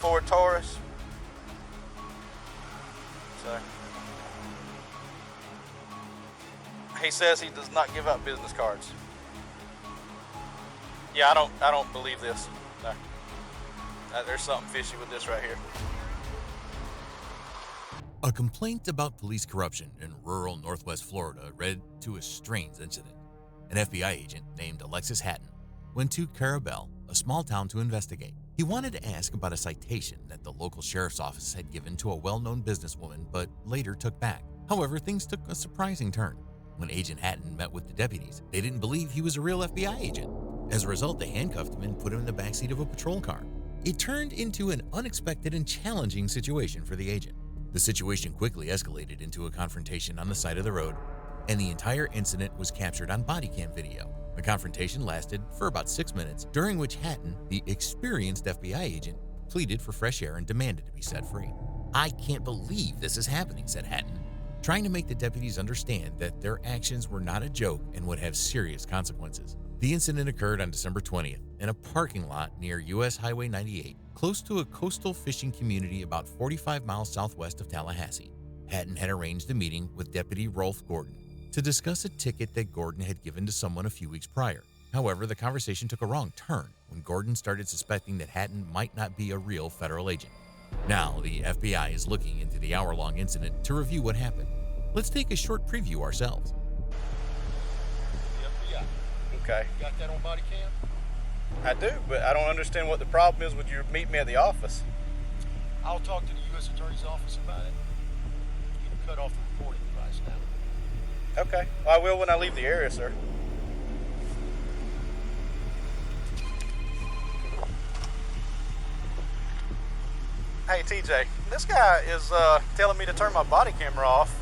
Ford Taurus. So he says he does not give out business cards. Yeah, I don't believe this. No. There's something fishy with this right here. A complaint about police corruption in rural Northwest Florida led to a strange incident. An FBI agent named Alexis Hatton went to Carabel, a small town, to investigate. He wanted to ask about a citation that the local sheriff's office had given to a well-known businesswoman but later took back. However, things took a surprising turn. When Agent Hatton met with the deputies, they didn't believe he was a real FBI agent. As a result, they handcuffed him and put him in the backseat of a patrol car. It turned into an unexpected and challenging situation for the agent. The situation quickly escalated into a confrontation on the side of the road, and the entire incident was captured on body cam video. The confrontation lasted for about 6 minutes, during which Hatton, the experienced FBI agent, pleaded for fresh air and demanded to be set free. "I can't believe this is happening," said Hatton, trying to make the deputies understand that their actions were not a joke and would have serious consequences. The incident occurred on December 20th in a parking lot near US Highway 98, close to a coastal fishing community about 45 miles southwest of Tallahassee. Hatton had arranged a meeting with Deputy Rolf Gordon to discuss a ticket that Gordon had given to someone a few weeks prior. However, the conversation took a wrong turn when Gordon started suspecting that Hatton might not be a real federal agent. Now, the FBI is looking into the hour-long incident to review what happened. Let's take a short preview ourselves. Okay. You got that on body cam? I do, but I don't understand what the problem is with you meet me at the office. I'll talk to the U.S. Attorney's Office about it. You can cut off the recording device now. Okay. Well, I will when I leave the area, sir. Hey, TJ, this guy is telling me to turn my body camera off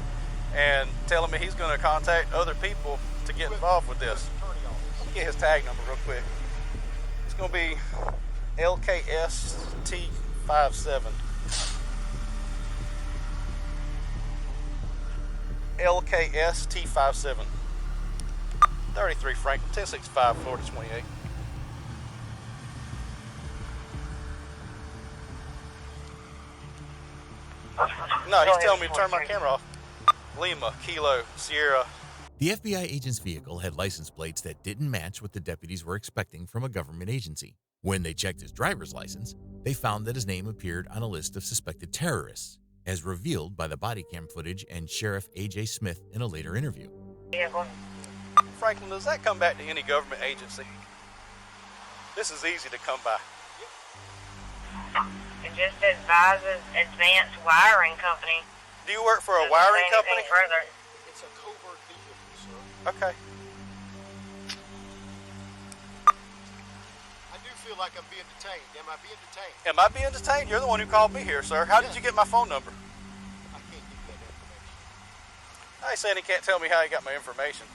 and telling me he's going to contact other people to get involved with this. Let me get his tag number real quick. It's going to be LKST57. LKST57. 33 Franklin, 1065 Florida 28. No, he's telling me to turn my camera off. Lima, Kilo, Sierra. The FBI agent's vehicle had license plates that didn't match what the deputies were expecting from a government agency. When they checked his driver's license, they found that his name appeared on a list of suspected terrorists, as revealed by the body cam footage and Sheriff A.J. Smith in a later interview. Franklin, does that come back to any government agency? This is easy to come by. It just advises Advanced Wiring Company. Do you work for a wiring company? Further. It's a covert vehicle, sir. Okay. I do feel like I'm being detained. Am I being detained? Am I being detained? You're the one who called me here, sir. How did you get my phone number? I can't give you that information. I ain't saying he can't tell me how he got my information.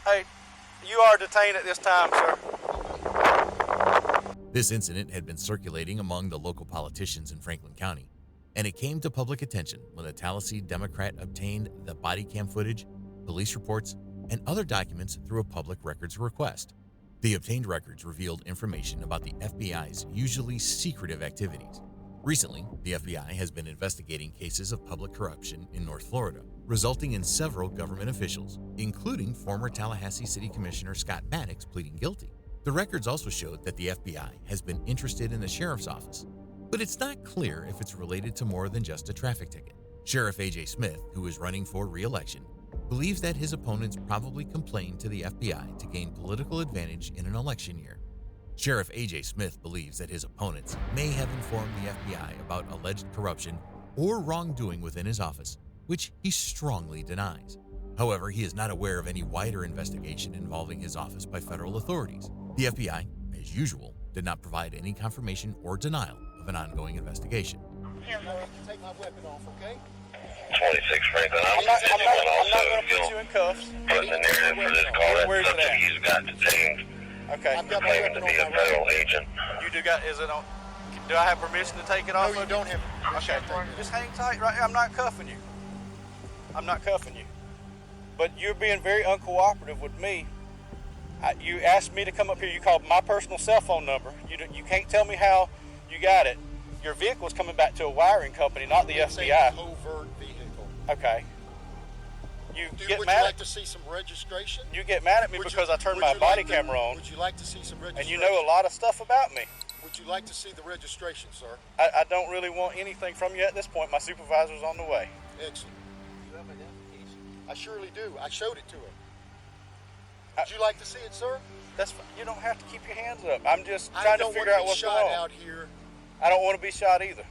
Hey, you are detained at this time, sir. This incident had been circulating among the local politicians in Franklin County, and it came to public attention when the Tallahassee Democrat obtained the body cam footage, police reports, and other documents through a public records request. The obtained records revealed information about the FBI's usually secretive activities. Recently, the FBI has been investigating cases of public corruption in North Florida, resulting in several government officials, including former Tallahassee City Commissioner Scott Maddox, pleading guilty. The records also showed that the FBI has been interested in the sheriff's office, but it's not clear if it's related to more than just a traffic ticket. Sheriff A.J. Smith, who is running for re-election, believes that his opponents probably complained to the FBI to gain political advantage in an election year. Sheriff A.J. Smith believes that his opponents may have informed the FBI about alleged corruption or wrongdoing within his office, which he strongly denies. However, he is not aware of any wider investigation involving his office by federal authorities. The FBI, as usual, did not provide any confirmation or denial of an ongoing investigation. Take my weapon off, okay? 26 Franklin. I'm not going to put you in cuffs. Putting the narrative for this call. Where's That it at? subject he's got detained, Okay. I've got my claiming to weapon be on a my right. federal agent. You do got, is it on, do I have permission to take it off? No, you don't have Okay, just hang tight right here. I'm not cuffing you. I'm not cuffing you. But you're being very uncooperative with me You asked me to come up here. You called my personal cell phone number. You can't tell me how you got it. Your vehicle is coming back to a wiring company, not the It's FBI. a covert vehicle. Okay. Would you like to see some registration? You get mad at me because I turned my body camera on. Would you like to see some registration? And you know a lot of stuff about me. Would you like to see the registration, sir? I don't really want anything from you at this point. My supervisor's on the way. Excellent. You have identification? I surely do. I showed it to him. Would you like to see it, sir? That's fine. You don't have to keep your hands up. I'm just trying to figure out what's going on. Out here. I don't want to be shot either.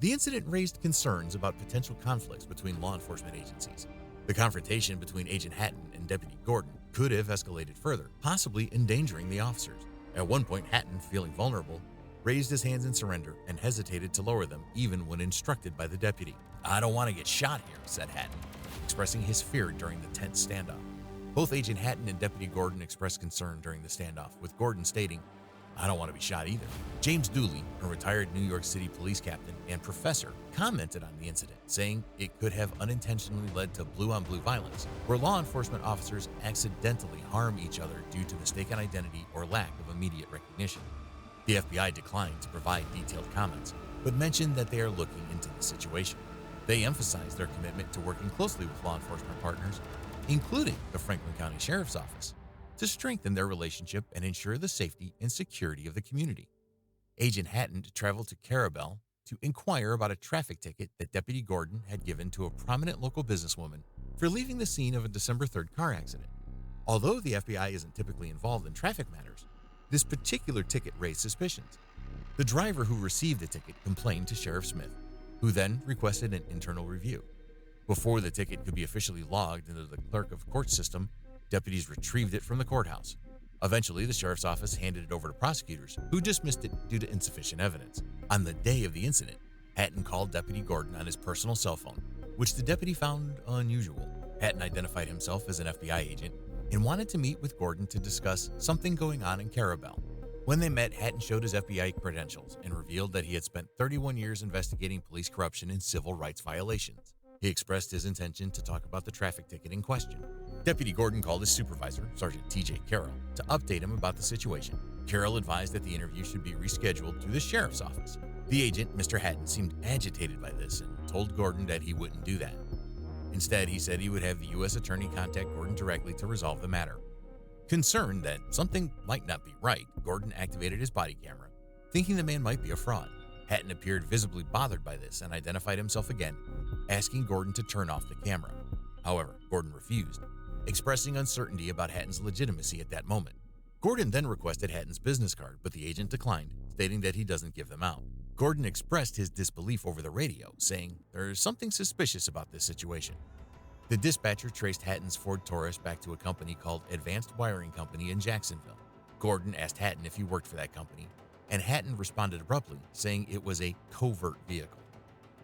The incident raised concerns about potential conflicts between law enforcement agencies. The confrontation between Agent Hatton and Deputy Gordon could have escalated further, possibly endangering the officers. At one point, Hatton, feeling vulnerable, raised his hands in surrender and hesitated to lower them even when instructed by the deputy. "I don't want to get shot here," said Hatton, expressing his fear during the tense standoff. Both Agent Hatton and Deputy Gordon expressed concern during the standoff, with Gordon stating, "I don't want to be shot either." James Dooley, a retired New York City police captain and professor, commented on the incident, saying it could have unintentionally led to blue-on-blue violence, where law enforcement officers accidentally harm each other due to mistaken identity or lack of immediate recognition. The FBI declined to provide detailed comments, but mentioned that they are looking into the situation. They emphasized their commitment to working closely with law enforcement partners, including the Franklin County Sheriff's Office, to strengthen their relationship and ensure the safety and security of the community. Agent Hatton traveled to Carabel to inquire about a traffic ticket that Deputy Gordon had given to a prominent local businesswoman for leaving the scene of a December 3rd car accident. Although the FBI isn't typically involved in traffic matters, this particular ticket raised suspicions. The driver who received the ticket complained to Sheriff Smith, who then requested an internal review. Before the ticket could be officially logged into the clerk of court system, deputies retrieved it from the courthouse. Eventually, the sheriff's office handed it over to prosecutors, who dismissed it due to insufficient evidence. On the day of the incident, Hatton called Deputy Gordon on his personal cell phone, which the deputy found unusual. Hatton identified himself as an FBI agent and wanted to meet with Gordon to discuss something going on in Carabel. When they met, Hatton showed his FBI credentials and revealed that he had spent 31 years investigating police corruption and civil rights violations. He expressed his intention to talk about the traffic ticket in question. Deputy Gordon called his supervisor, Sergeant T.J. Carroll, to update him about the situation. Carroll advised that the interview should be rescheduled to the sheriff's office. The agent, Mr. Hatton, seemed agitated by this and told Gordon that he wouldn't do that. Instead, he said he would have the U.S. attorney contact Gordon directly to resolve the matter. Concerned that something might not be right, Gordon activated his body camera, thinking the man might be a fraud. Hatton appeared visibly bothered by this and identified himself again, asking Gordon to turn off the camera. However, Gordon refused, expressing uncertainty about Hatton's legitimacy at that moment. Gordon then requested Hatton's business card, but the agent declined, stating that he doesn't give them out. Gordon expressed his disbelief over the radio, saying there's something suspicious about this situation. The dispatcher traced Hatton's Ford Taurus back to a company called Advanced Wiring Company in Jacksonville. Gordon asked Hatton if he worked for that company, and Hatton responded abruptly, saying it was a covert vehicle.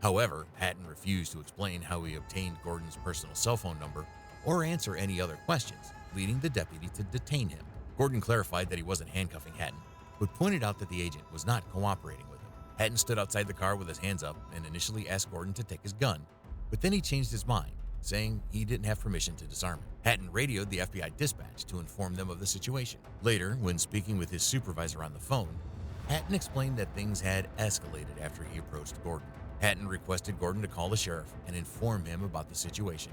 However, Hatton refused to explain how he obtained Gordon's personal cell phone number or answer any other questions, leading the deputy to detain him. Gordon clarified that he wasn't handcuffing Hatton, but pointed out that the agent was not cooperating with him. Hatton stood outside the car with his hands up and initially asked Gordon to take his gun, but then he changed his mind, saying he didn't have permission to disarm him. Hatton radioed the FBI dispatch to inform them of the situation. Later, when speaking with his supervisor on the phone, Hatton explained that things had escalated after he approached Gordon. Hatton requested Gordon to call the sheriff and inform him about the situation,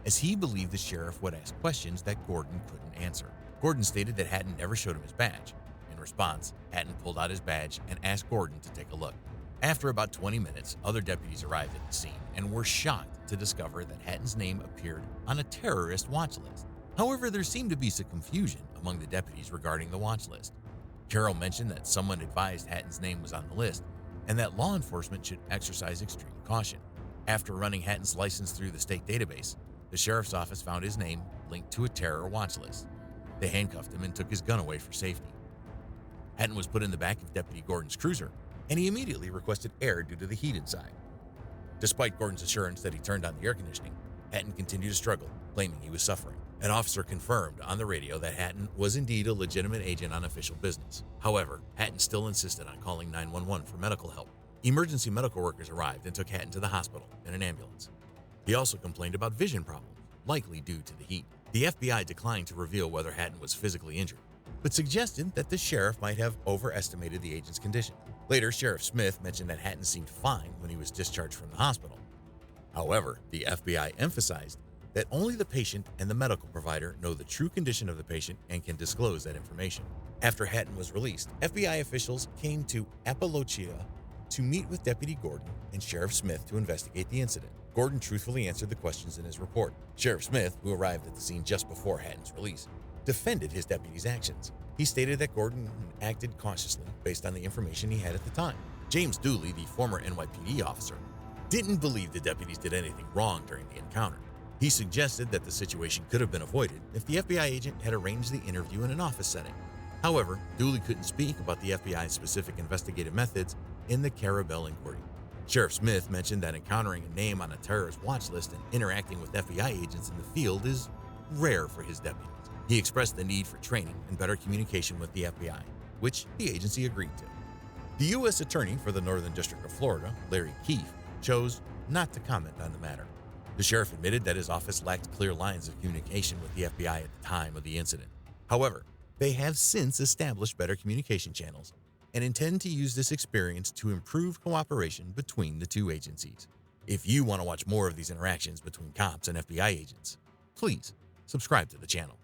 as he believed the sheriff would ask questions that Gordon couldn't answer. Gordon stated that Hatton never showed him his badge. In response, Hatton pulled out his badge and asked Gordon to take a look. After about 20 minutes, other deputies arrived at the scene and were shocked to discover that Hatton's name appeared on a terrorist watch list. However, there seemed to be some confusion among the deputies regarding the watch list. Carroll mentioned that someone advised Hatton's name was on the list and that law enforcement should exercise extreme caution. After running Hatton's license through the state database, the sheriff's office found his name linked to a terror watch list. They handcuffed him and took his gun away for safety. Hatton was put in the back of Deputy Gordon's cruiser, and he immediately requested air due to the heat inside. Despite Gordon's assurance that he turned on the air conditioning, Hatton continued to struggle, claiming he was suffering. An officer confirmed on the radio that Hatton was indeed a legitimate agent on official business. However, Hatton still insisted on calling 911 for medical help. Emergency medical workers arrived and took Hatton to the hospital in an ambulance. He also complained about vision problems, likely due to the heat. The FBI declined to reveal whether Hatton was physically injured, but suggested that the sheriff might have overestimated the agent's condition. Later, Sheriff Smith mentioned that Hatton seemed fine when he was discharged from the hospital. However, the FBI emphasized that only the patient and the medical provider know the true condition of the patient and can disclose that information. After Hatton was released, FBI officials came to Appalachia to meet with Deputy Gordon and Sheriff Smith to investigate the incident. Gordon truthfully answered the questions in his report. Sheriff Smith, who arrived at the scene just before Hatton's release, defended his deputy's actions. He stated that Gordon acted cautiously based on the information he had at the time. James Dooley, the former NYPD officer, didn't believe the deputies did anything wrong during the encounter. He suggested that the situation could have been avoided if the FBI agent had arranged the interview in an office setting. However, Dooley couldn't speak about the FBI's specific investigative methods in the Carabel inquiry. Sheriff Smith mentioned that encountering a name on a terrorist watch list and interacting with FBI agents in the field is rare for his deputies. He expressed the need for training and better communication with the FBI, which the agency agreed to. The U.S. Attorney for the Northern District of Florida, Larry Keefe, chose not to comment on the matter. The sheriff admitted that his office lacked clear lines of communication with the FBI at the time of the incident. However, they have since established better communication channels and intend to use this experience to improve cooperation between the two agencies. If you want to watch more of these interactions between cops and FBI agents, please subscribe to the channel.